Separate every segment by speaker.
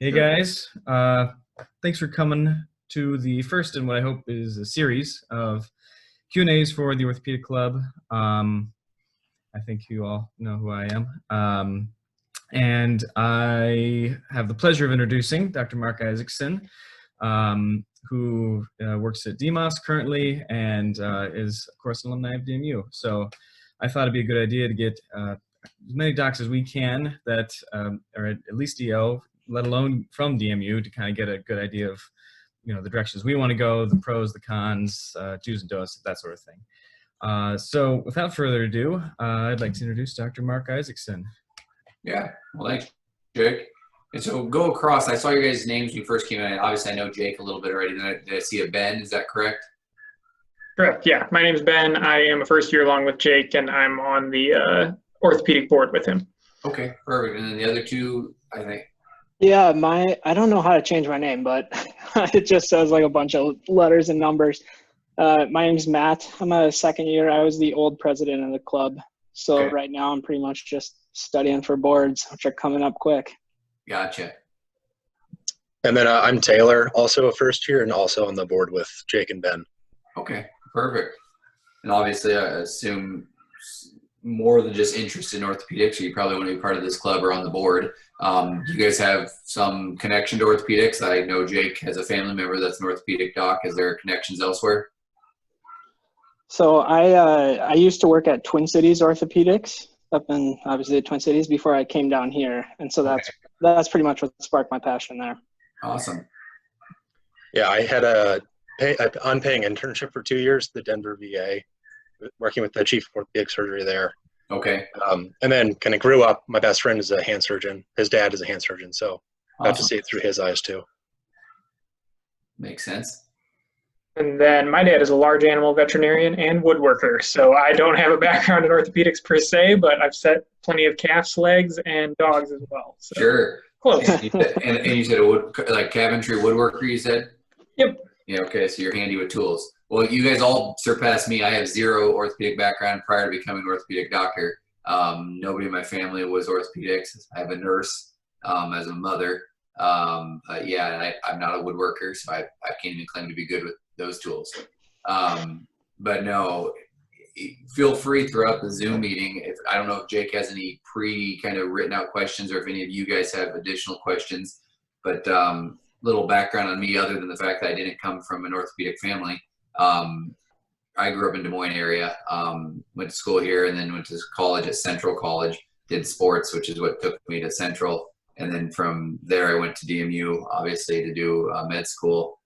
Speaker 1: Hey guys, thanks for coming to the first in what I hope is a series of Q&As for the Orthopedic Club. I think you all know who I am. And I have the pleasure of introducing Dr. Mark Isaccson, who works at DMOS currently and is, of course, an alumni of DMU. So I thought it'd be a good idea to get as many docs as we can that are at least DO, let alone from DMU, to kind of get a good idea of, the directions we want to go, the pros, the cons, do's and don'ts, that sort of thing. So without further ado, I'd like to introduce Dr. Mark Isaccson.
Speaker 2: Yeah, well, thanks, Jake. And so go across, I saw your guys' names when you first came in. Obviously, I know Jake a little bit already. Did I see a Ben? Is that correct?
Speaker 3: Correct, yeah. My name's Ben. I am a first year along with Jake, and I'm on the orthopedic board with him.
Speaker 2: Okay, perfect. And then the other two, I think.
Speaker 4: Yeah, I don't know how to change my name, but it just says like a bunch of letters and numbers. My name's Matt. I'm a second year. I was the old president of the club. So
Speaker 2: Okay.
Speaker 4: Right now I'm pretty much just studying for boards, which are coming up quick.
Speaker 2: Gotcha.
Speaker 5: And then I'm Taylor, also a first year and also on the board with Jake and Ben.
Speaker 2: Okay, perfect. And obviously, I assume more than just interest in orthopedics, you probably want to be part of this club or on the board. Do you guys have some connection to orthopedics? I know Jake has a family member that's an orthopedic doc. Is there connections elsewhere?
Speaker 4: So I used to work at Twin Cities Orthopedics up in obviously the Twin Cities before I came down here. And so that's pretty much what sparked my passion there.
Speaker 2: Awesome.
Speaker 5: Yeah, I had an unpaying internship for 2 years at the Denver VA, working with the chief of orthopedic surgery there.
Speaker 2: Okay.
Speaker 5: And then kind of grew up. My best friend is a hand surgeon. His dad is a hand surgeon, so I got to see it through his eyes too.
Speaker 2: Makes sense.
Speaker 3: And then my dad is a large animal veterinarian and woodworker. So I don't have a background in orthopedics per se, but I've set plenty of calves' legs and dogs as well. So
Speaker 2: Sure.
Speaker 3: close.
Speaker 2: And you said like cabinetry woodworker, you said?
Speaker 3: Yep.
Speaker 2: Yeah, okay, so you're handy with tools. Well, you guys all surpassed me. I have zero orthopedic background prior to becoming an orthopedic doctor. Nobody in my family was orthopedics. I have a nurse as a mother. I'm not a woodworker, so I can't even claim to be good with those tools. But no, feel free throughout the Zoom meeting. I don't know if Jake has any kind of written out questions or if any of you guys have additional questions, but little background on me other than the fact that I didn't come from an orthopedic family. I grew up in Des Moines area, went to school here and then went to college at Central College, did sports, which is what took me to Central. And then from there I went to DMU, obviously, to do med school.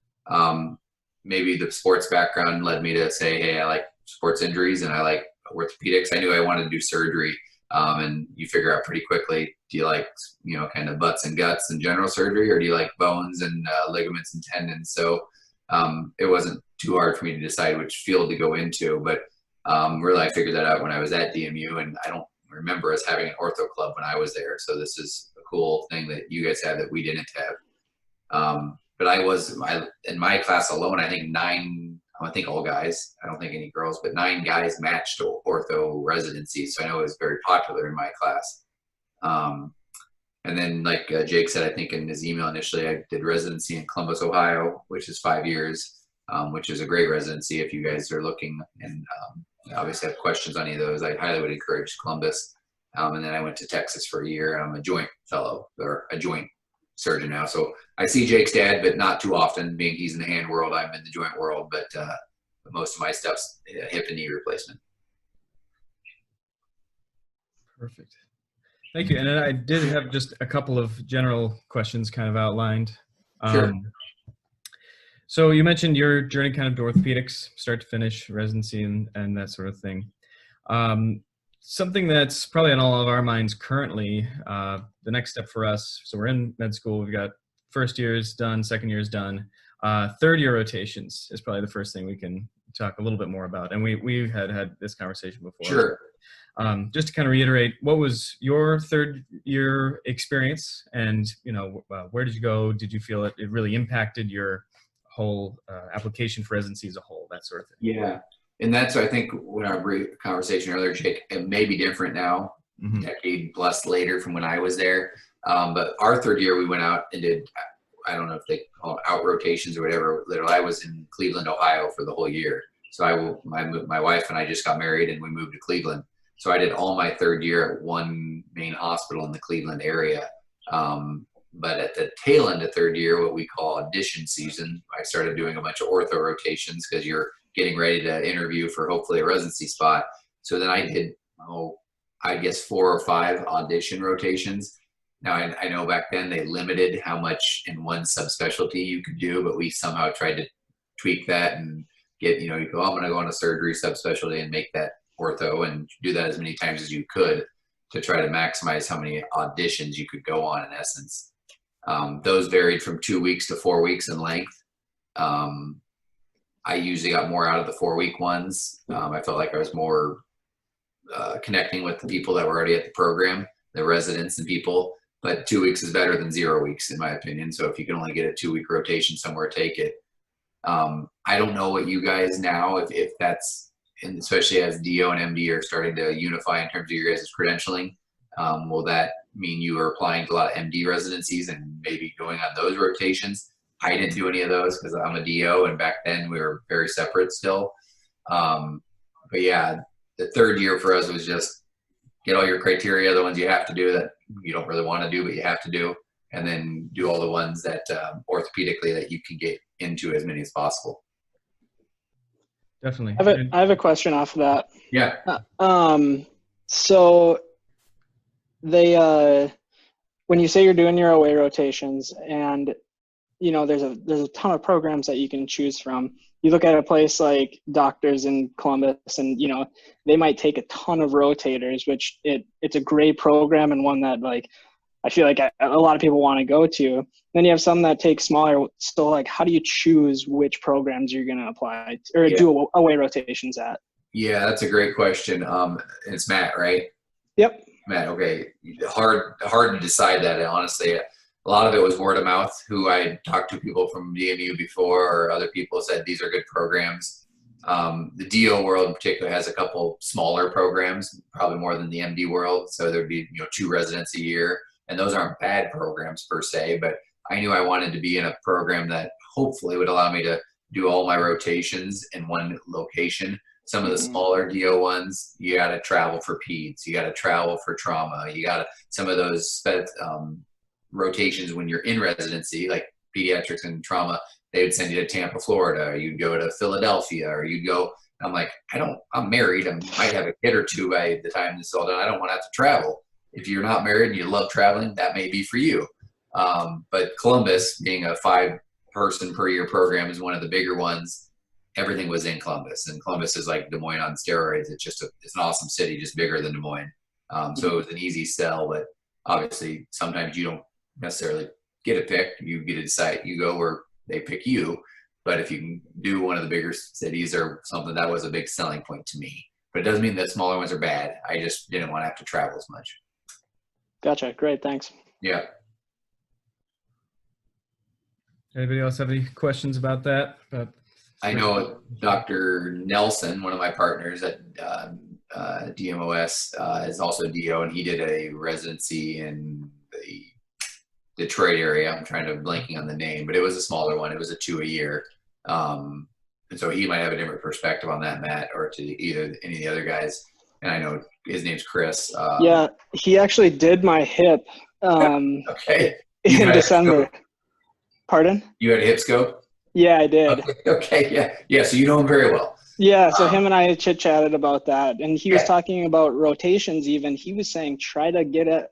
Speaker 2: Maybe the sports background led me to say, hey, I like sports injuries and I like orthopedics. I knew I wanted to do surgery. And you figure out pretty quickly, do you like, kind of butts and guts and general surgery, or do you like bones and ligaments and tendons? So it wasn't too hard for me to decide which field to go into, but really I figured that out when I was at DMU, and I don't remember us having an ortho club when I was there. So this is a cool thing that you guys have that we didn't have. But in my class alone, I think all guys, I don't think any girls, but 9 guys matched ortho residency. So I know it was very popular in my class. And then like Jake said, I think in his email initially, I did residency in Columbus, Ohio, which is 5 years, which is a great residency if you guys are looking and obviously have questions on any of those. I highly would encourage Columbus. And then I went to Texas for a year. I'm a joint fellow or a joint surgeon now. So I see Jake's dad, but not too often, being he's in the hand world, I'm in the joint world, but most of my stuff's hip and knee replacement.
Speaker 1: Perfect. Thank you. And then I did have just a couple of general questions kind of outlined.
Speaker 2: Sure.
Speaker 1: So you mentioned your journey kind of to orthopedics, start to finish, residency and that sort of thing. Something that's probably on all of our minds currently, the next step for us, so we're in med school, we've got first year's done, second year's done. Third year rotations is probably the first thing we can talk a little bit more about. And we've had this conversation before.
Speaker 2: Sure.
Speaker 1: Just to kind of reiterate, what was your third year experience, and where did you go? Did you feel it really impacted your whole application for residency as a whole, that sort of thing?
Speaker 2: Yeah. And that's, I think, when our brief conversation earlier, Jake, it may be different now, decade plus later from when I was there. But our third year, we went out and did, I don't know if they call it out rotations or whatever. Literally, I was in Cleveland, Ohio for the whole year. So my wife and I just got married and we moved to Cleveland. So I did all my third year at one main hospital in the Cleveland area. But at the tail end of third year, what we call audition season, I started doing a bunch of ortho rotations because you're getting ready to interview for hopefully a residency spot. So then I did, I guess 4 or 5 audition rotations. Now I know back then they limited how much in one subspecialty you could do, but we somehow tried to tweak that and get, you go, I'm going to go on a surgery subspecialty and make that ortho and do that as many times as you could to try to maximize how many auditions you could go on in essence. Those varied from 2 weeks to 4 weeks in length. I usually got more out of the 4-week ones. I felt like I was more connecting with the people that were already at the program, the residents and people. But 2 weeks is better than 0 weeks, in my opinion. So if you can only get a 2-week rotation somewhere, take it. I don't know what you guys now, if that's, and especially as DO and MD are starting to unify in terms of your guys' credentialing, will that mean you are applying to a lot of MD residencies and maybe going on those rotations? I didn't do any of those because I'm a DO, and back then we were very separate still. But yeah, the third year for us was just get all your criteria, the ones you have to do that you don't really want to do, but you have to do, and then do all the ones that orthopedically that you can get into as many as possible.
Speaker 1: Definitely.
Speaker 4: I have a question off of that.
Speaker 2: Yeah.
Speaker 4: So they, when you say you're doing your away rotations and, there's a ton of programs that you can choose from. You look at a place like Doctors in Columbus and, they might take a ton of rotators, which it's a great program and one that I feel like a lot of people want to go to. Then you have some that take smaller. So how do you choose which programs you're going to apply to, or do away rotations at?
Speaker 2: Yeah, that's a great question. It's Matt, right?
Speaker 4: Yep.
Speaker 2: Matt, okay. Hard to decide that, honestly. A lot of it was word of mouth, who I talked to people from DMU before, or other people said these are good programs. The DO world in particular has a couple smaller programs, probably more than the MD world. So there'd be 2 residents a year, and those aren't bad programs per se, but I knew I wanted to be in a program that hopefully would allow me to do all my rotations in one location. Some of the smaller DO ones, you got to travel for peds, you got to travel for trauma, you got to, some of those rotations when you're in residency, like pediatrics and trauma, they would send you to Tampa, Florida, or you'd go to Philadelphia, or you'd go, I'm like, I'm married, I might have a kid or 2 by the time this is all done, I don't want to have to travel. If you're not married and you love traveling, that may be for you. But Columbus, being a 5-person per year program, is one of the bigger ones. Everything was in Columbus, and Columbus is like Des Moines on steroids. It's just it's an awesome city, just bigger than Des Moines. So it was an easy sell, but obviously sometimes you don't necessarily get a pick. You get to decide, you go where they pick you. But if you can do one of the bigger cities or something, that was a big selling point to me. But it doesn't mean that smaller ones are bad. I just didn't want to have to travel as much.
Speaker 4: Gotcha. Great. Thanks.
Speaker 2: Yeah.
Speaker 1: Anybody else have any questions about that?
Speaker 2: I know Dr. Nelson, one of my partners at DMOS, is also DO, and he did a residency in the Detroit area. I'm trying to blanking on the name, but it was a smaller one. It was a 2 a year. And so he might have a different perspective on that, Matt, or to either any of the other guys. And I know his name's Chris.
Speaker 4: Yeah, he actually did my hip
Speaker 2: okay.
Speaker 4: in December. Pardon?
Speaker 2: You had a hip scope?
Speaker 4: Yeah, I did.
Speaker 2: Okay. Yeah. Yeah. So you know him very well.
Speaker 4: Yeah. So him and I chit-chatted about that. And he was talking about rotations even. He was saying try to get a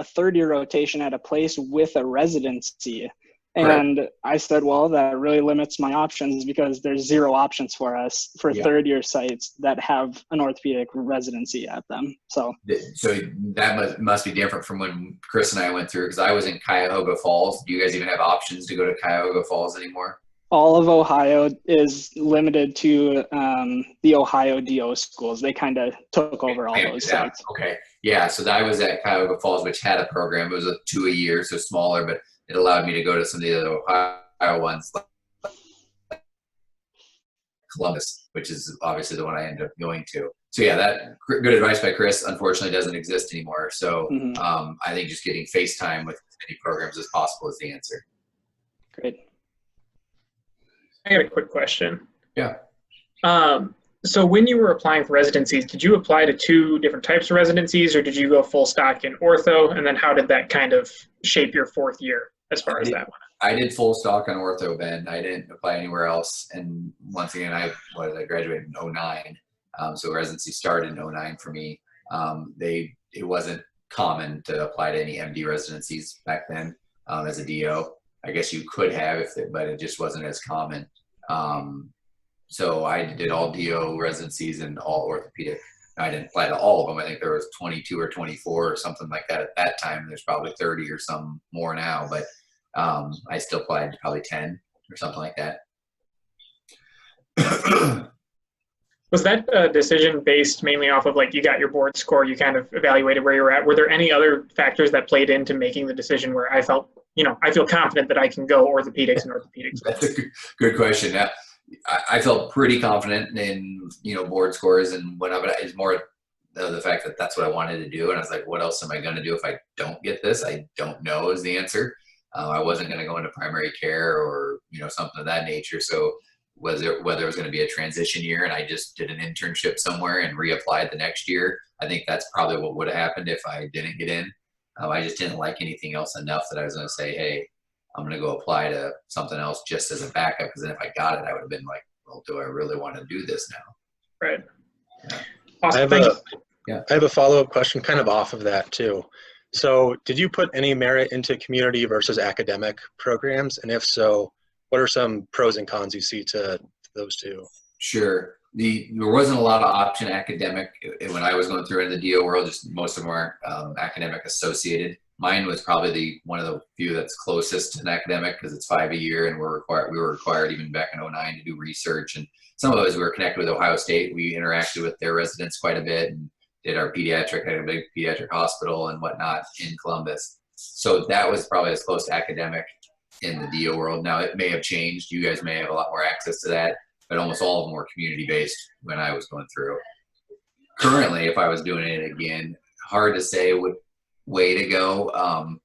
Speaker 4: third-year rotation at a place with a residency. And I said, well, that really limits my options because there's 0 options for us for third-year sites that have an orthopedic residency at them. So
Speaker 2: that must be different from when Chris and I went through, because I was in Cuyahoga Falls. Do you guys even have options to go to Cuyahoga Falls anymore?
Speaker 4: All of Ohio is limited to the Ohio DO schools. They kind of took over all those sites.
Speaker 2: Okay. Yeah. So I was at Cuyahoga Falls, which had a program. It was a 2 a year, so smaller, but it allowed me to go to some of the other Ohio ones, like Columbus, which is obviously the one I ended up going to. So yeah, that good advice by Chris unfortunately doesn't exist anymore. So I think just getting FaceTime with as many programs as possible is the answer.
Speaker 4: Great.
Speaker 3: I got a quick question.
Speaker 2: Yeah.
Speaker 3: So when you were applying for residencies, did you apply to 2 different types of residencies, or did you go full stock in ortho? And then how did that kind of shape your 4th year as far as that one?
Speaker 2: I did full stock on ortho, Ben. I didn't apply anywhere else. And once again, I graduated in 2009. So residency started in 2009 for me. It wasn't common to apply to any MD residencies back then as a DO. I guess you could have, but it just wasn't as common. So I did all DO residencies and all orthopedic. I didn't apply to all of them. I think there was 22 or 24 or something like that at that time. There's probably 30 or some more now, but I still applied to probably 10 or something like that.
Speaker 3: Was that decision based mainly off of, like, you got your board score, you kind of evaluated where you were at? Were there any other factors that played into making the decision where I felt, I feel confident that I can go orthopedics and orthopedics?
Speaker 2: That's a good question. Yeah. I felt pretty confident in, board scores and whatnot, but it's more the fact that that's what I wanted to do. And I was like, what else am I going to do if I don't get this? I don't know is the answer. I wasn't going to go into primary care or, something of that nature. So whether it was going to be a transition year and I just did an internship somewhere and reapplied the next year, I think that's probably what would have happened if I didn't get in. I just didn't like anything else enough that I was going to say, hey, I'm going to go apply to something else just as a backup. Because then if I got it, I would have been like, well, do I really want to do this now?
Speaker 3: Right.
Speaker 2: Yeah.
Speaker 3: Awesome.
Speaker 5: I have a follow-up question kind of off of that too. So did you put any merit into community versus academic programs? And if so, what are some pros and cons you see to those two?
Speaker 2: Sure. There wasn't a lot of option academic when I was going through in the DO world. Just most of them are academic associated. Mine was probably one of the few that's closest to an academic because it's 5 a year, and we were required even back in 2009 to do research. And some of us we were connected with Ohio State. We interacted with their residents quite a bit and did our had a big pediatric hospital and whatnot in Columbus. So that was probably as close to academic in the DO world. Now it may have changed. You guys may have a lot more access to that, but almost all of them were community-based when I was going through. Currently, if I was doing it again, hard to say what way to go.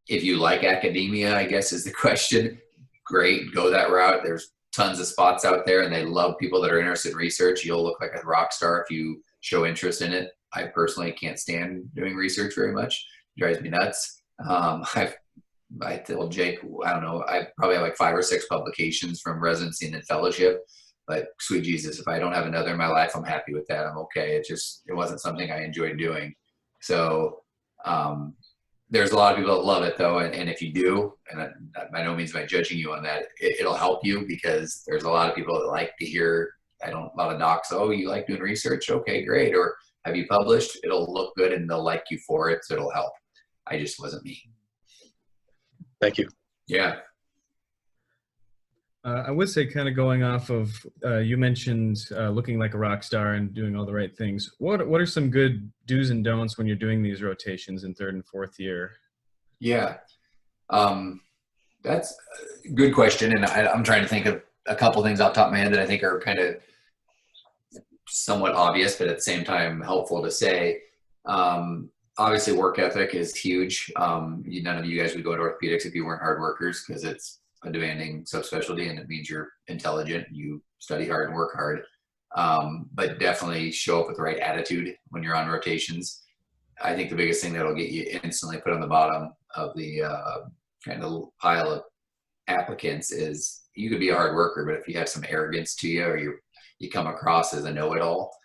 Speaker 2: If you like academia, I guess is the question. Great, go that route. There's tons of spots out there and they love people that are interested in research. You'll look like a rock star if you show interest in it. I personally can't stand doing research very much. It drives me nuts. I told Jake, I don't know, I probably have like 5 or 6 publications from residency and fellowship, but sweet Jesus, if I don't have another in my life, I'm happy with that. I'm okay. It wasn't something I enjoyed doing. So there's a lot of people that love it though. And if you do, and by no means am I judging you on that, it'll help you because there's a lot of people that like to hear, a lot of docs, oh, you like doing research? Okay, great. Or have you published? It'll look good and they'll like you for it. So it'll help. I just wasn't me.
Speaker 5: Thank you.
Speaker 2: Yeah.
Speaker 1: I would say, kind of going off of, you mentioned looking like a rock star and doing all the right things. What are some good do's and don'ts when you're doing these rotations in 3rd and 4th year?
Speaker 2: Yeah, that's a good question. And I'm trying to think of a couple things off the top of my head that I think are kind of somewhat obvious, but at the same time helpful to say. Obviously, work ethic is huge. None of you guys would go into orthopedics if you weren't hard workers because it's a demanding subspecialty and it means you're intelligent and you study hard and work hard. But definitely show up with the right attitude when you're on rotations. I think the biggest thing that'll get you instantly put on the bottom of the kind of pile of applicants is you could be a hard worker, but if you have some arrogance to you or you come across as a know-it-all,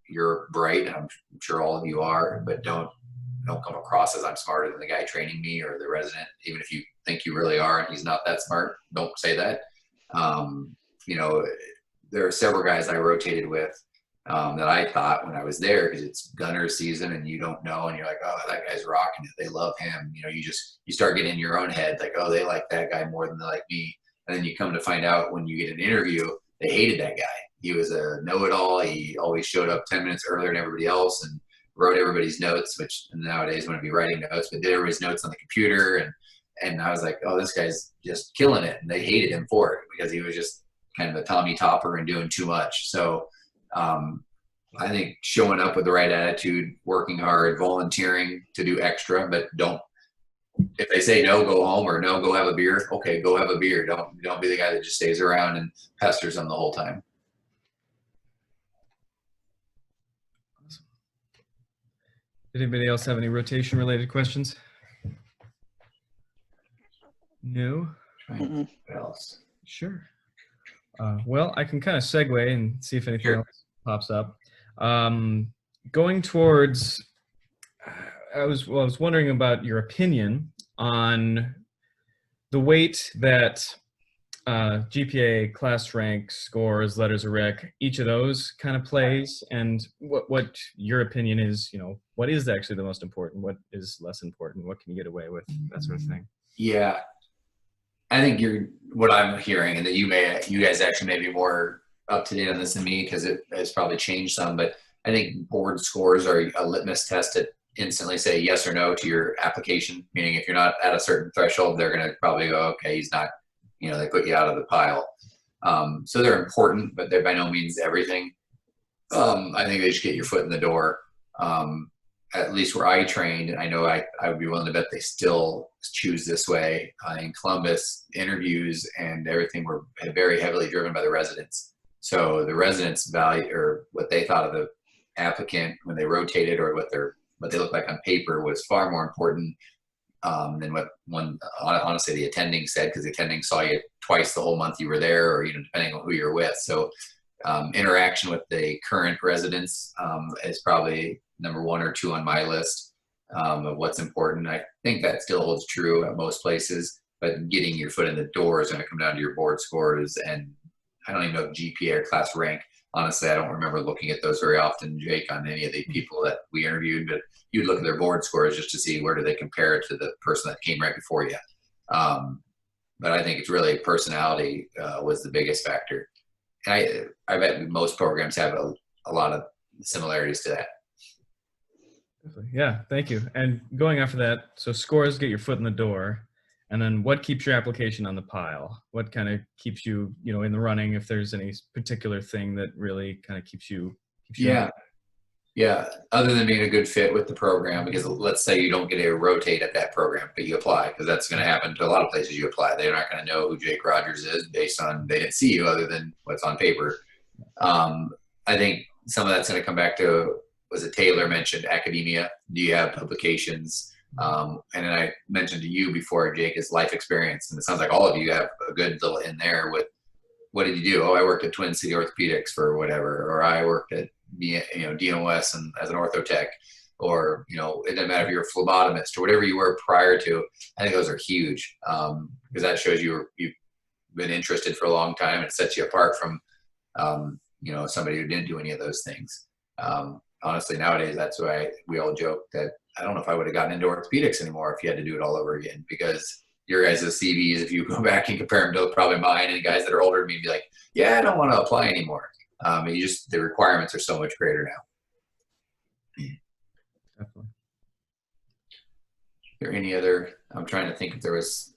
Speaker 2: you're bright, and I'm sure all of you are, but don't come across as I'm smarter than the guy training me or the resident. Even if you think you really are and he's not that smart, don't say that. There are several guys I rotated with that I thought when I was there, because it's gunner season and you don't know, and you're like, oh, that guy's rocking it. They love him. You start getting in your own head like, oh, they like that guy more than they like me. And then you come to find out when you get an interview, they hated that guy. He was a know-it-all. He always showed up 10 minutes earlier than everybody else and wrote everybody's notes, which nowadays wouldn't be writing notes, but did everybody's notes on the computer. And I was like, oh, this guy's just killing it. And they hated him for it because he was just kind of a Tommy topper and doing too much. So I think showing up with the right attitude, working hard, volunteering to do extra, but if they say no, go home, or no, go have a beer. Okay, go have a beer. Don't be the guy that just stays around and pesters them the whole time.
Speaker 1: Awesome. Did anybody else have any rotation related questions? No.
Speaker 2: What else?
Speaker 1: Sure. Well, I can kind of segue and see if anything else pops up. Going towards, I was wondering about your opinion on the weight that GPA, class rank, scores, letters of rec, each of those kind of plays, and what your opinion is. What is actually the most important? What is less important? What can you get away with? That sort of thing.
Speaker 2: Yeah, I think what I'm hearing, and that you guys actually may be more up to date on this than me because it has probably changed some, but I think board scores are a litmus test to instantly say yes or no to your application. Meaning if you're not at a certain threshold, they're going to probably go, okay, he's not, they put you out of the pile. So they're important, but they're by no means everything. I think they should get your foot in the door. At least where I trained, and I know I would be willing to bet they still choose this way. In Columbus, interviews and everything were very heavily driven by the residents. So the residents' value, or what they thought of the applicant when they rotated, or what they looked like on paper, was far more important than what honestly the attending said, because the attending saw you twice the whole month you were there, or depending on who you're with. So interaction with the current residents is probably number 1 or 2 on my list of what's important. I think that still holds true at most places, but getting your foot in the door is going to come down to your board scores. And I don't even know if GPA or class rank. Honestly, I don't remember looking at those very often, Jake, on any of the people that we interviewed, but you'd look at their board scores just to see where do they compare to the person that came right before you. But I think it's really personality was the biggest factor. And I bet most programs have a lot of similarities to that.
Speaker 1: Yeah, thank you. And going after that, so scores get your foot in the door, and then what keeps your application on the pile? What kind of keeps you, in the running, if there's any particular thing that really kind of keeps you
Speaker 2: Yeah. Other than being a good fit with the program, because let's say you don't get a rotate at that program, but you apply, because that's going to happen to a lot of places you apply. They're not going to know who Jake Rogers is based on they didn't see you other than what's on paper. I think some of that's going to come back to, was it Taylor mentioned academia? Do you have publications? And then I mentioned to you before, Jake, is life experience. And it sounds like all of you have a good little in there with, what did you do? Oh, I worked at Twin City Orthopedics for whatever, or I worked at DOS and as an ortho tech, or it doesn't matter if you're a phlebotomist or whatever you were prior to. I think those are huge because that shows you've been interested for a long time, and it sets you apart from somebody who didn't do any of those things. Honestly, nowadays that's why we all joke that I don't know if I would have gotten into orthopedics anymore if you had to do it all over again, because your guys' CVs, if you go back and compare them to probably mine and guys that are older than me, be like, yeah, I don't want to apply anymore. The requirements are so much greater now.
Speaker 1: Definitely.
Speaker 2: Is there any other, I'm trying to think if there was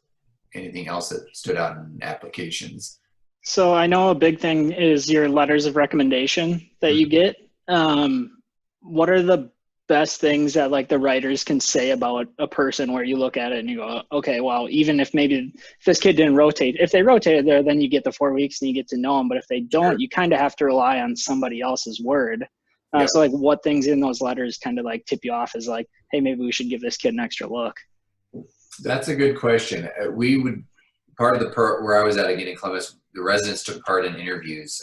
Speaker 2: anything else that stood out in applications.
Speaker 4: So I know a big thing is your letters of recommendation that you get. What are the best things that like the writers can say about a person where you look at it and you go, okay, well, even if maybe if this kid didn't rotate, if they rotated there, then you get the 4 weeks and you get to know them. But if they don't, you kind of have to rely on somebody else's word. So like what things in those letters kind of like tip you off as like, hey, maybe we should give this kid an extra look.
Speaker 2: That's a good question. Part of where I was at again in Columbus, the residents took part in interviews,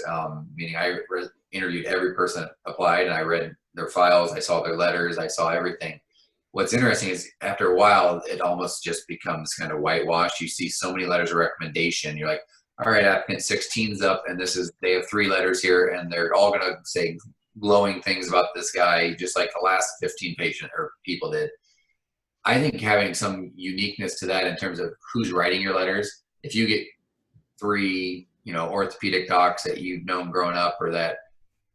Speaker 2: meaning I interviewed every person that applied, and I read their files, I saw their letters, I saw everything. What's interesting is after a while, it almost just becomes kind of whitewashed. You see so many letters of recommendation. You're like, all right, applicant 16's up, and they have 3 letters here, and they're all going to say glowing things about this guy, just like the last 15 people did. I think having some uniqueness to that in terms of who's writing your letters, if you get 3, orthopedic docs that you've known growing up, or that,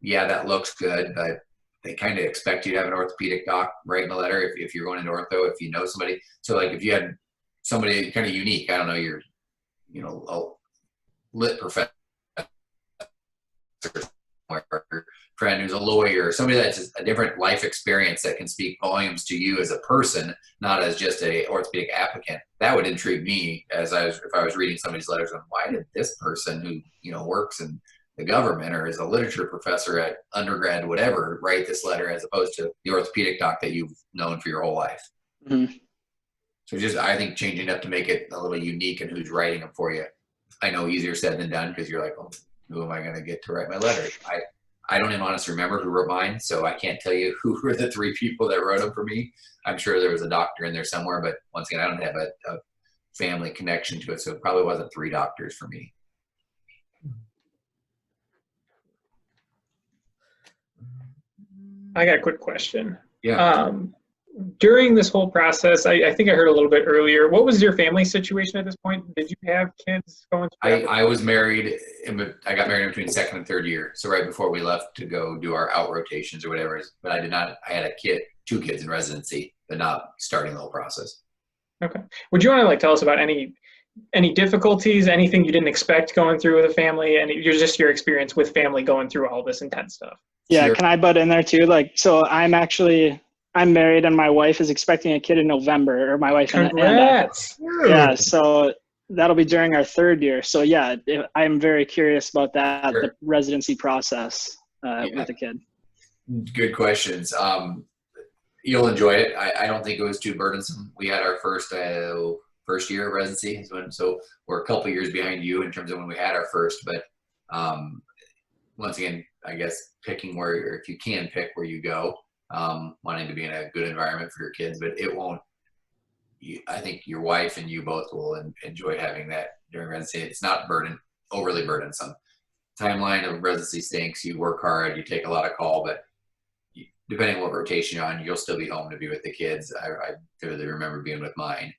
Speaker 2: yeah, that looks good, but they kind of expect you to have an orthopedic doc writing a letter if you're going into ortho, if you know somebody. So like if you had somebody kind of unique, I don't know, you're, a lit professor or your friend who's a lawyer, or somebody that's just a different life experience that can speak volumes to you as a person, not as just a orthopedic applicant. That would intrigue me if I was reading somebody's letters on why did this person who, works in the government or is a literature professor at undergrad, whatever, write this letter as opposed to the orthopedic doc that you've known for your whole life.
Speaker 4: Mm-hmm.
Speaker 2: So I think changing up to make it a little unique and who's writing them for you. I know easier said than done because you're like, well, who am I going to get to write my letter? I don't even honestly remember who wrote mine, so I can't tell you who were the 3 people that wrote them for me. I'm sure there was a doctor in there somewhere, but once again, I don't have a family connection to it, so it probably wasn't 3 doctors for me.
Speaker 3: I got a quick question.
Speaker 2: Yeah.
Speaker 3: During this whole process, I think I heard a little bit earlier, what was your family situation at this point? Did you have kids going through?
Speaker 2: I was married, I got married in between 2nd and 3rd year. So right before we left to go do our out rotations or whatever, but I had 2 kids in residency, but not starting the whole process.
Speaker 3: Okay. Would you want to tell us about any difficulties, anything you didn't expect going through with a family, and just your experience with family going through all this intense stuff?
Speaker 4: Yeah.
Speaker 2: Sure.
Speaker 4: Can I butt in there too? So I'm married and my wife is expecting a kid in November, or my wife and
Speaker 3: Congrats.
Speaker 4: yeah, so that'll be during our 3rd year. So yeah, I'm very curious about that,
Speaker 2: Sure.
Speaker 4: the residency process with a kid.
Speaker 2: Good questions. You'll enjoy it. I don't think it was too burdensome. We had our first year of residency, so we're a couple years behind you in terms of when we had our first, but once again, I guess picking if you can pick where you go, wanting to be in a good environment for your kids, but it won't, I think your wife and you both will enjoy having that during residency. It's not overly burdensome. Timeline of residency stinks. You work hard, you take a lot of call, but depending on what rotation you're on, you'll still be home to be with the kids. I vividly remember being with mine.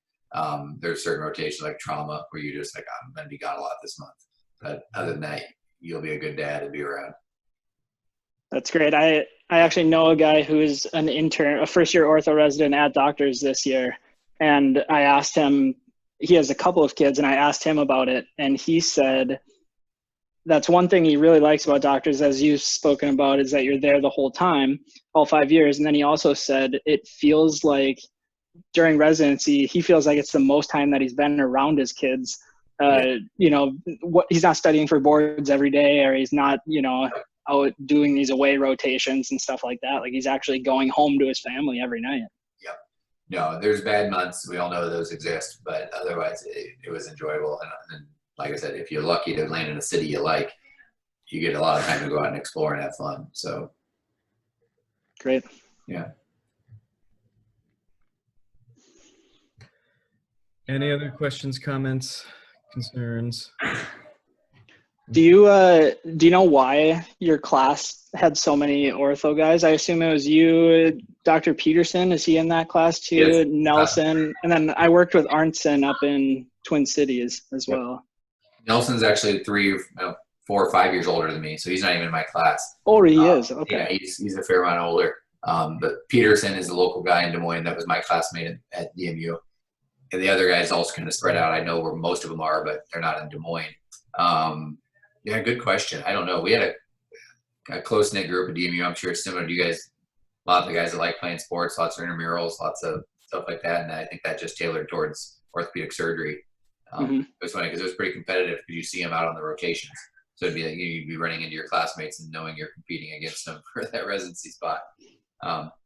Speaker 2: There's certain rotations like trauma where you're just like, I'm going to be gone a lot this month. But other than that, you'll be a good dad and be around.
Speaker 4: That's great. I actually know a guy who's an intern, a 1st-year ortho resident at Doctors this year. And I asked him, he has a couple of kids, and I asked him about it. And he said, that's one thing he really likes about Doctors, as you've spoken about, is that you're there the whole time, all 5 years. And then he also said it feels like during residency, he feels like it's the most time that he's been around his kids. He's not studying for boards every day, or he's not, out doing these away rotations and stuff like that. Like he's actually going home to his family every night.
Speaker 2: Yeah. No, there's bad months. We all know those exist, but otherwise it was enjoyable. And like I said, if you're lucky to land in a city you like, you get a lot of time to go out and explore and have fun. So.
Speaker 4: Great.
Speaker 2: Yeah.
Speaker 1: Any other questions, comments, concerns?
Speaker 4: Do you know why your class had so many ortho guys? I assume it was you, Dr. Peterson. Is he in that class too?
Speaker 2: Yes.
Speaker 4: Nelson, and then I worked with Arntzen up in Twin Cities as well.
Speaker 2: Nelson's actually 4 or 5 years older than me, so he's not even in my class.
Speaker 4: Oh, he is. Okay.
Speaker 2: Yeah, he's a fair amount older. But Peterson is the local guy in Des Moines that was my classmate at DMU. And the other guys also kind of spread out. I know where most of them are, but they're not in Des Moines. Yeah, good question. I don't know. We had a close-knit group at DMU. I'm sure it's similar to you guys. A lot of the guys that like playing sports, lots of intramurals, lots of stuff like that. And I think that just tailored towards orthopedic surgery. It was funny because it was pretty competitive because you see them out on the rotations. So it'd be like you'd be running into your classmates and knowing you're competing against them for that residency spot.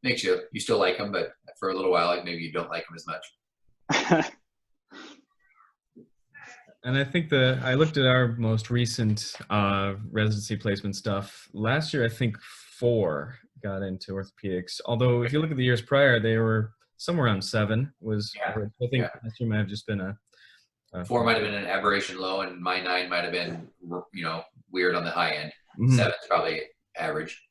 Speaker 2: Makes you still like them, but for a little while, like maybe you don't like them as much.
Speaker 1: And I think I looked at our most recent residency placement stuff. Last year, I think 4 got into orthopedics. Although if you look at the years prior, they were somewhere around 7. I think last year might have just been a
Speaker 2: 4 might have been an aberration low, and my 9 might have been, weird on the high end.
Speaker 1: Mhm.
Speaker 2: 7's probably average.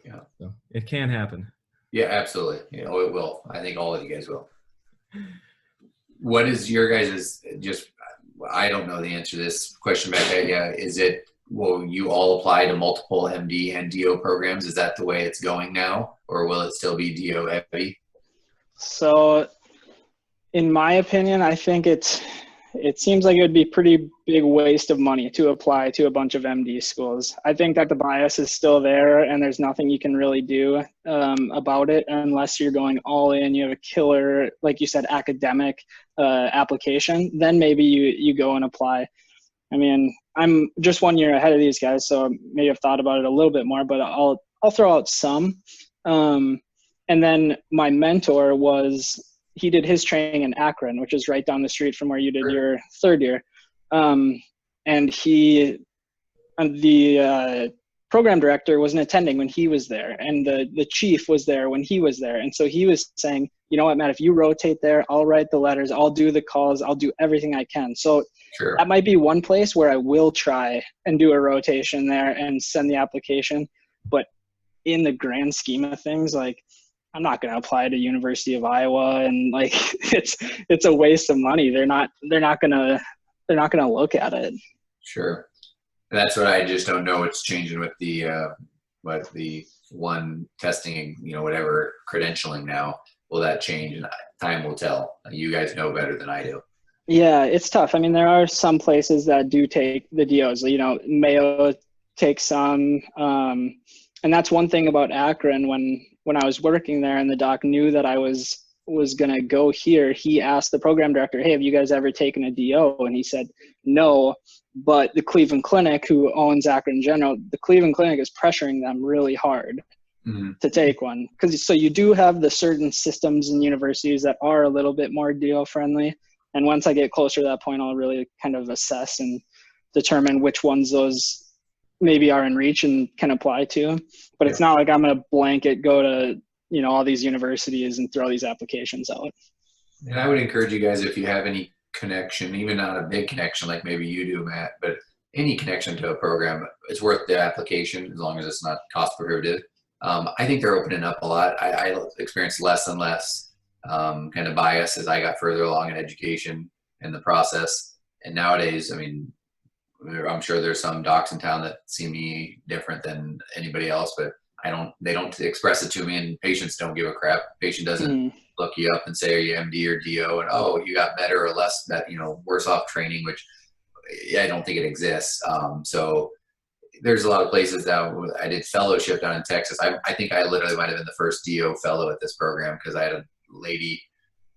Speaker 2: Yeah.
Speaker 1: So it can happen.
Speaker 2: Yeah, absolutely. It will. I think all of you guys will. What is your guys' I don't know the answer to this question back at you. Will you all apply to multiple MD and DO programs? Is that the way it's going now, or will it still be DO heavy?
Speaker 4: So in my opinion, I think it seems like it would be pretty big waste of money to apply to a bunch of MD schools. I think that the bias is still there and there's nothing you can really do about it unless you're going all in, you have a killer, like you said, academic application, then maybe you go and apply. I mean, I'm just 1 year ahead of these guys, so maybe I've thought about it a little bit more, but I'll throw out some. And then my mentor he did his training in Akron, which is right down the street from where you did your third year. And the program director wasn't attending when he was there, and the chief was there when he was there. And so he was saying, you know what, Matt, if you rotate there, I'll write the letters, I'll do the calls, I'll do everything I can. So that might be one place where I will try and do a rotation there and send the application. But in the grand scheme of things, like, I'm not going to apply to University of Iowa, and like it's a waste of money. They're not going to look at it.
Speaker 2: Sure. And that's what I just don't know what's changing with the one testing, whatever credentialing now. Will that change? And time will tell. You guys know better than I do.
Speaker 4: Yeah, it's tough. I mean, there are some places that do take the DOs. Mayo takes some, and that's one thing about Akron. When I was working there and the doc knew that I was going to go here, he asked the program director, hey, have you guys ever taken a DO? And he said, no, but the Cleveland Clinic, who owns Akron General, the Cleveland Clinic is pressuring them really hard to take one. So you do have the certain systems and universities that are a little bit more DO friendly. And once I get closer to that point, I'll really kind of assess and determine which ones those maybe are in reach and can apply to. But it's not like I'm going to blanket go to, all these universities and throw these applications out.
Speaker 2: And I would encourage you guys, if you have any connection, even not a big connection like maybe you do, Matt, but any connection to a program, it's worth the application as long as it's not cost prohibitive. I think they're opening up a lot. I experienced less and less kind of bias as I got further along in education and the process. And nowadays, I mean, I'm sure there's some docs in town that see me different than anybody else, but they don't express it to me, and patients don't give a crap. Patient doesn't look you up and say, are you MD or DO? And, oh, you got better or less, worse off training, which I don't think it exists. So there's a lot of places that I did fellowship down in Texas. I think I literally might've been the first DO fellow at this program, because I had a lady,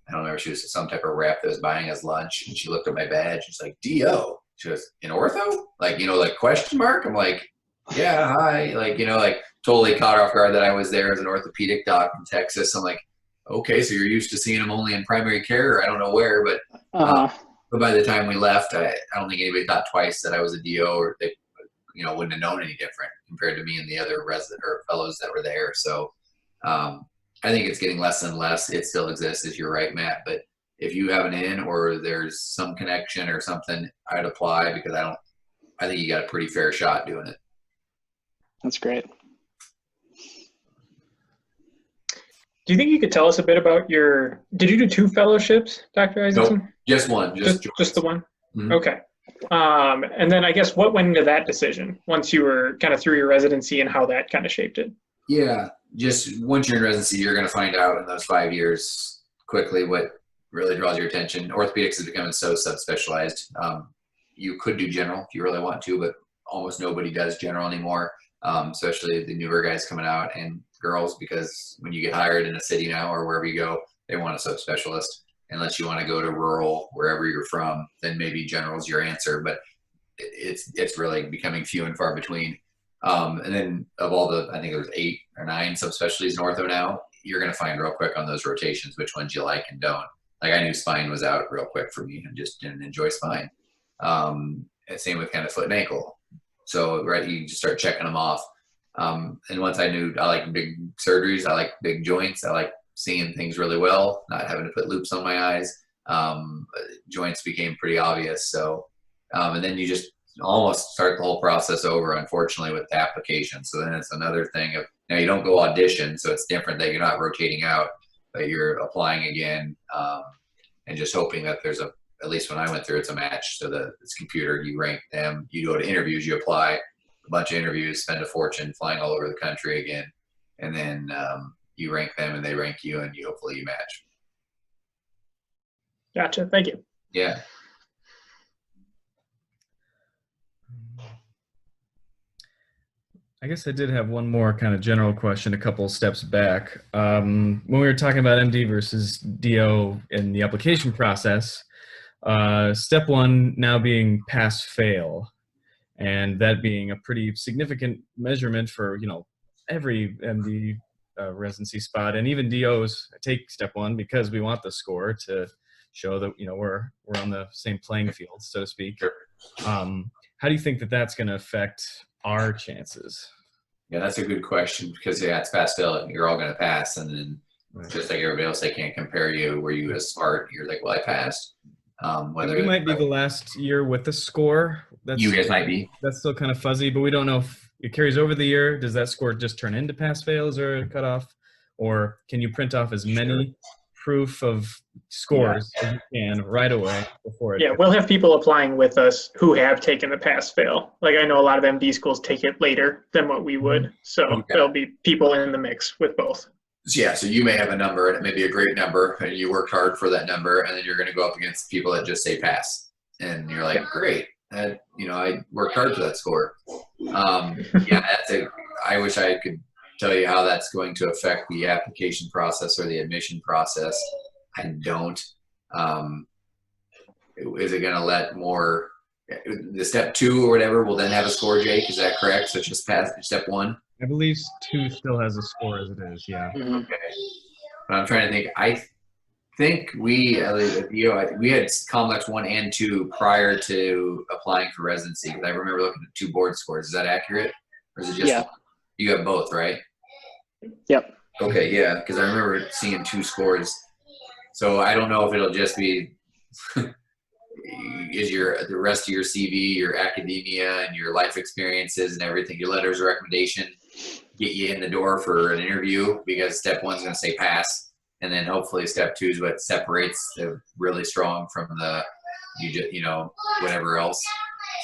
Speaker 2: I don't remember, she was some type of rep that was buying us lunch, and she looked at my badge. She's like, DO. She goes, in ortho? Like, question mark? I'm like, yeah, hi. Like, totally caught her off guard that I was there as an orthopedic doc in Texas. I'm like, okay, so you're used to seeing them only in primary care, or I don't know where, but by the time we left, I don't think anybody thought twice that I was a DO, or they, wouldn't have known any different compared to me and the other resident or fellows that were there. So I think it's getting less and less. It still exists, as you're right, Matt, but if you have an in or there's some connection or something, I'd apply, because I think you got a pretty fair shot doing it.
Speaker 4: That's great.
Speaker 3: Do you think you could tell us a bit about did you do 2 fellowships, Dr. Isaccson?
Speaker 2: Nope, just one.
Speaker 3: Just the one?
Speaker 2: Mm-hmm.
Speaker 3: Okay. And then I guess what went into that decision once you were kind of through your residency, and how that kind of shaped it?
Speaker 2: Yeah, just once you're in residency, you're going to find out in those 5 years quickly what really draws your attention. Orthopedics is becoming so subspecialized. You could do general if you really want to, but almost nobody does general anymore, especially the newer guys coming out and girls, because when you get hired in a city now or wherever you go, they want a subspecialist. Unless you want to go to rural, wherever you're from, then maybe general is your answer, but it's really becoming few and far between. And then of all I think there's 8 or 9 subspecialties in ortho now, you're going to find real quick on those rotations which ones you like and don't. Like, I knew spine was out real quick for me and just didn't enjoy spine. And same with kind of foot and ankle. So, right, you just start checking them off. And once I knew I like big surgeries, I like big joints, I like seeing things really well, not having to put loops on my eyes. Joints became pretty obvious. So, and then you just almost start the whole process over, unfortunately, with the application. So then it's another thing of, now you don't go audition, so it's different that you're not rotating out, but you're applying again, and just hoping that there's at least when I went through, it's a match. So it's computer, you rank them, you go to interviews, you apply a bunch of interviews, spend a fortune flying all over the country again, and then you rank them and they rank you, and hopefully you match.
Speaker 3: Gotcha. Thank you.
Speaker 2: Yeah.
Speaker 1: I guess I did have one more kind of general question a couple steps back. When we were talking about MD versus DO in the application process, step one now being pass-fail, and that being a pretty significant measurement for, every MD residency spot, and even DOs take step one because we want the score to show that, we're on the same playing field, so to speak. How do you think that that's going to affect our chances?
Speaker 2: Yeah, that's a good question because it's pass fail. You're all going to pass, and then
Speaker 1: Right.
Speaker 2: just like everybody else, they can't compare you. Were you as smart? You're like, well, I passed. Whether
Speaker 1: We might be the last year with the score.
Speaker 2: you guys might be.
Speaker 1: That's still kind of fuzzy, but we don't know if it carries over the year. Does that score just turn into pass fails or a cutoff, or can you print off as many proof of scores as you can right away before it?
Speaker 3: Yeah, we'll have people applying with us who have taken the pass fail. Like I know a lot of MD schools take it later than what we would. So
Speaker 2: Okay.
Speaker 3: there'll be people in the mix with both.
Speaker 2: Yeah, so you may have a number and it may be a great number and you worked hard for that number, and then you're going to go up against people that just say pass, and you're like, great, I worked hard for that score. I wish I could tell you how that's going to affect the application process or the admission process. I don't. Is it going to let more? The step two or whatever will then have a score, Jake? Is that correct? So just pass step one.
Speaker 1: I believe 2 still has a score as it is. Yeah.
Speaker 4: Mhm.
Speaker 2: Okay. But I'm trying to think. I think we had complex 1 and 2 prior to applying for residency. I remember looking at 2 board scores. Is that accurate, or is it just one? You have both, right?
Speaker 4: Yep.
Speaker 2: Okay, yeah, because I remember seeing 2 scores. So I don't know if it'll just be is the rest of your CV, your academia, and your life experiences and everything, your letters of recommendation, get you in the door for an interview, because step 1's going to say pass, and then hopefully step 2 is what separates the really strong from the whatever else.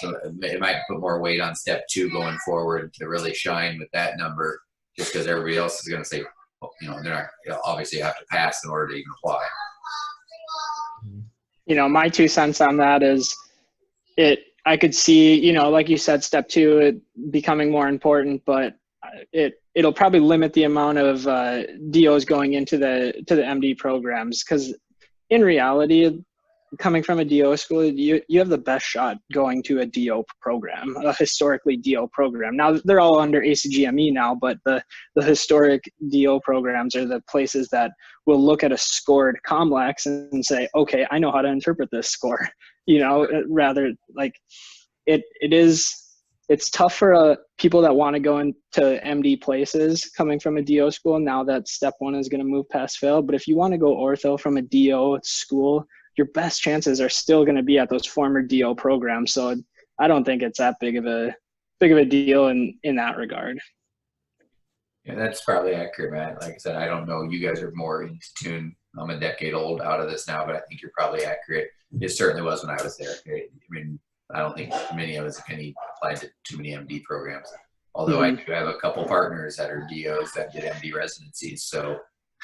Speaker 2: So it might put more weight on step 2 going forward to really shine with that number, just because everybody else is going to say, they're not obviously have to pass in order to even apply.
Speaker 4: My 2 cents on that is I could see, like you said, step 2, it becoming more important, but it'll probably limit the amount of DOs going into the MD programs, because in reality, coming from a DO school, you have the best shot going to a DO program, a historically DO program. Now they're all under ACGME now, but the historic DO programs are the places that will look at a scored COMLEX and say, okay, I know how to interpret this score. Rather like it's tough for people that want to go into MD places coming from a DO school, now that step 1 is going to move past fail. But if you want to go ortho from a DO school, your best chances are still going to be at those former DO programs. So I don't think it's that big of a deal in that regard.
Speaker 2: Yeah, that's probably accurate, Matt. Like I said, I don't know. You guys are more in tune. I'm a decade old out of this now, but I think you're probably accurate. It certainly was when I was there. I mean, I don't think many of us can apply to too many MD programs. Although I do have a couple partners that are DOs that did MD residencies. So,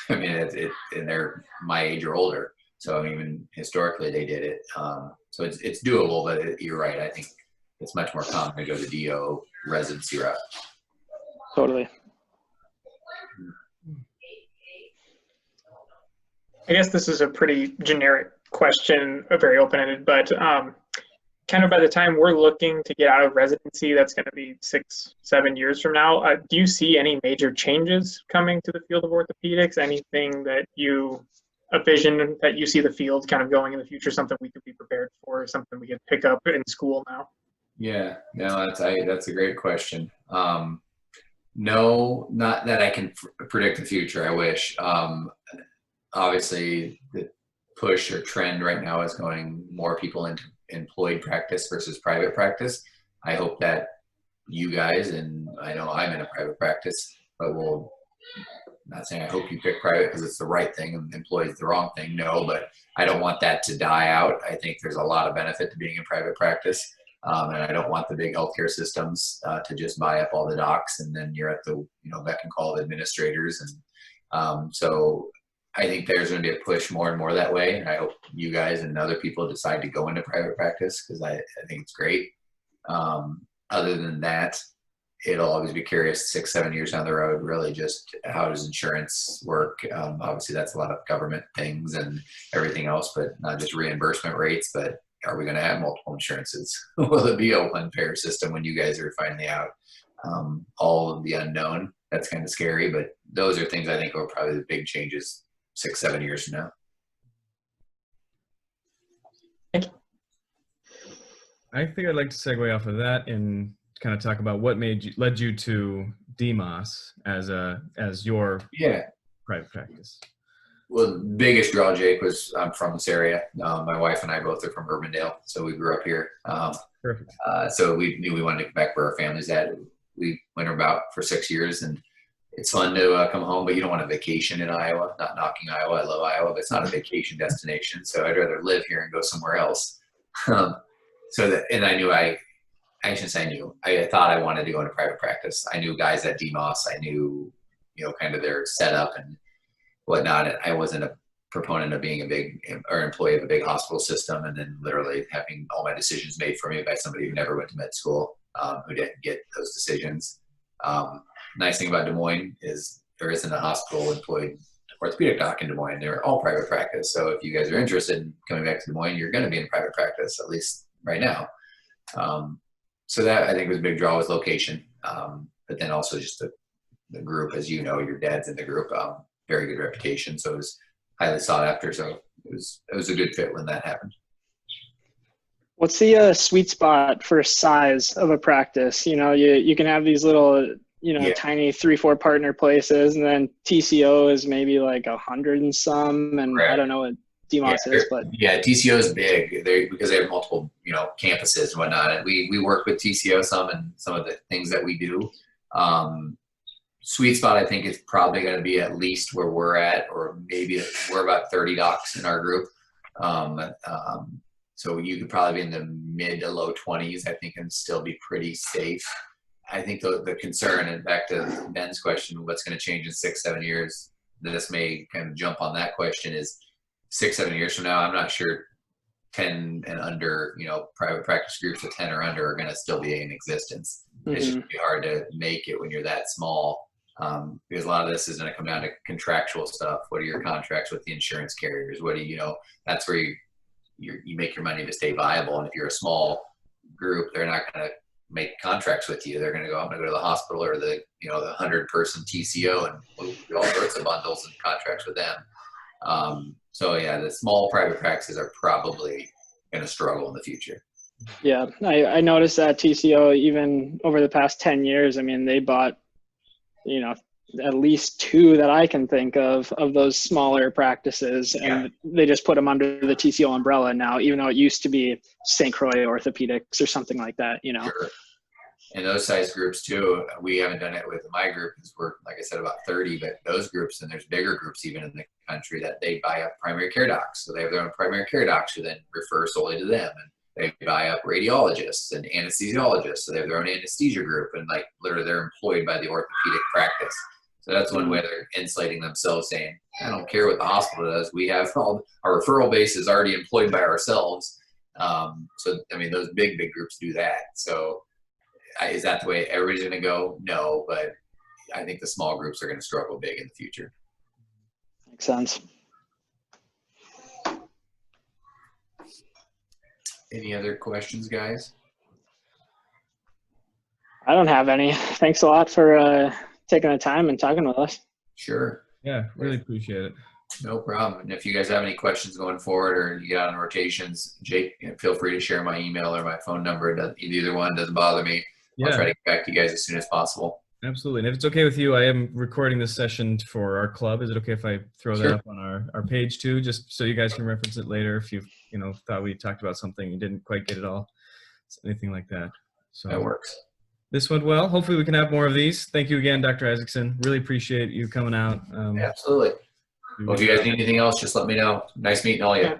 Speaker 2: I mean, and they're my age or older. So even historically they did it. So it's doable, but you're right. I think it's much more common to go the DO residency route.
Speaker 4: Totally.
Speaker 3: I guess this is a pretty generic question, very open-ended, but kind of by the time we're looking to get out of residency, that's going to be 6-7 years from now. Do you see any major changes coming to the field of orthopedics? Anything that a vision that you see the field kind of going in the future, something we could be prepared for, something we could pick up in school now?
Speaker 2: Yeah, no, that's a great question. No, not that I can predict the future. I wish. Obviously, the push or trend right now is going more people into employed practice versus private practice. I hope that you guys, and I know I'm in a private practice, but not saying I hope you pick private because it's the right thing and employed is the wrong thing. No, but I don't want that to die out. I think there's a lot of benefit to being in private practice. And I don't want the big healthcare systems to just buy up all the docs and then you're at the beck and call of administrators. And so I think there's going to be a push more and more that way. And I hope you guys and other people decide to go into private practice because I think it's great. Other than that, it'll always be curious 6-7 years down the road, really just how does insurance work? Obviously that's a lot of government things and everything else, but not just reimbursement rates, but are we going to have multiple insurances? Will it be a one payer system when you guys are finally out? All of the unknown, that's kind of scary, but those are things I think are probably the big changes 6-7 years from now.
Speaker 1: I think I'd like to segue off of that and kind of talk about what led you to DMOS as your private practice.
Speaker 2: Well, the biggest draw, Jake, was I'm from this area. My wife and I both are from Urbandale, so we grew up here.
Speaker 1: Perfect.
Speaker 2: So we knew we wanted to come back where our family's at. We went about for 6 years, and it's fun to come home, but you don't want a vacation in Iowa. Not knocking Iowa, I love Iowa, but it's not a vacation destination. So I'd rather live here and go somewhere else. And I knew I shouldn't say I knew. I thought I wanted to go into private practice. I knew guys at DMOS. I knew, kind of their setup and whatnot. I wasn't a proponent of being employee of a big hospital system, and then literally having all my decisions made for me by somebody who never went to med school, who didn't get those decisions. Nice thing about Des Moines is there isn't a hospital employed orthopedic doc in Des Moines. They're all private practice. So if you guys are interested in coming back to Des Moines, you're going to be in private practice, at least right now. So that I think was a big draw, was location. But then also just the group, as you know, your dad's in the group, very good reputation. So it was highly sought after. So it was a good fit when that happened.
Speaker 4: What's the sweet spot for size of a practice? You can have these little, tiny 3-4 partner places, and then TCO is maybe like 100 and some, and right. I don't know what DMOS is, but
Speaker 2: TCO is big because they have multiple, campuses and whatnot. And we work with TCO some, and some of the things that we do. Sweet spot, I think, is probably going to be at least where we're at, or maybe we're about 30 docs in our group. So you could probably be in the mid to low 20s, I think, and still be pretty safe. I think the concern, and back to Ben's question, what's going to change in 6-7 years, this may kind of jump on that question, is 6-7 years from now, I'm not sure 10 and under, private practice groups of 10 or under are going to still be in existence. Mm-hmm. It's just be hard to make it when you're that small, because a lot of this is going to come down to contractual stuff. What are your contracts with the insurance carriers? What do that's where you make your money to stay viable. And if you're a small group, they're not going to make contracts with you. They're going to go, I'm going to go to the hospital or the 100-person TCO and do all sorts of bundles and contracts with them. The small private practices are probably going to struggle in the future.
Speaker 4: Yeah, I noticed that TCO, even over the past 10 years, I mean, they bought, at least 2 that I can think of those smaller practices, and they just put them under the TCO umbrella now, even though it used to be St. Croix Orthopedics or something like that,
Speaker 2: Sure. And those size groups too, we haven't done it with my group because we're, like I said, about 30, but those groups, and there's bigger groups even in the country, that they buy up primary care docs. So they have their own primary care docs who then refer solely to them. And they buy up radiologists and anesthesiologists. So they have their own anesthesia group, and literally they're employed by the orthopedic practice. So that's one way they're insulating themselves, saying, I don't care what the hospital does. We have our referral base is already employed by ourselves. Those big groups do that. So is that the way everybody's going to go? No, but I think the small groups are going to struggle big in the future.
Speaker 4: Makes sense.
Speaker 2: Any other questions, guys?
Speaker 4: I don't have any. Thanks a lot for taking the time and talking with us.
Speaker 2: Sure.
Speaker 1: Yeah, really appreciate it.
Speaker 2: No problem. And if you guys have any questions going forward, or you get on rotations, Jake, feel free to share my email or my phone number. Either one doesn't bother me. I'll try to get back to you guys as soon as possible.
Speaker 1: Absolutely. And if it's okay with you, I am recording this session for our club. Is it okay if I throw that up on our page too, just so you guys can reference it later if you thought we talked about something and didn't quite get it all, anything like that. So
Speaker 2: that works.
Speaker 1: This went well. Hopefully we can have more of these. Thank you again, Dr. Isaccson. Really appreciate you coming out.
Speaker 2: Absolutely. Well, if you guys need anything else, just let me know. Nice meeting all of you.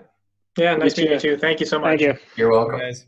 Speaker 3: Yeah, nice meeting you too. Thank you so much.
Speaker 4: Thank you.
Speaker 2: You're welcome.
Speaker 1: Bye, guys.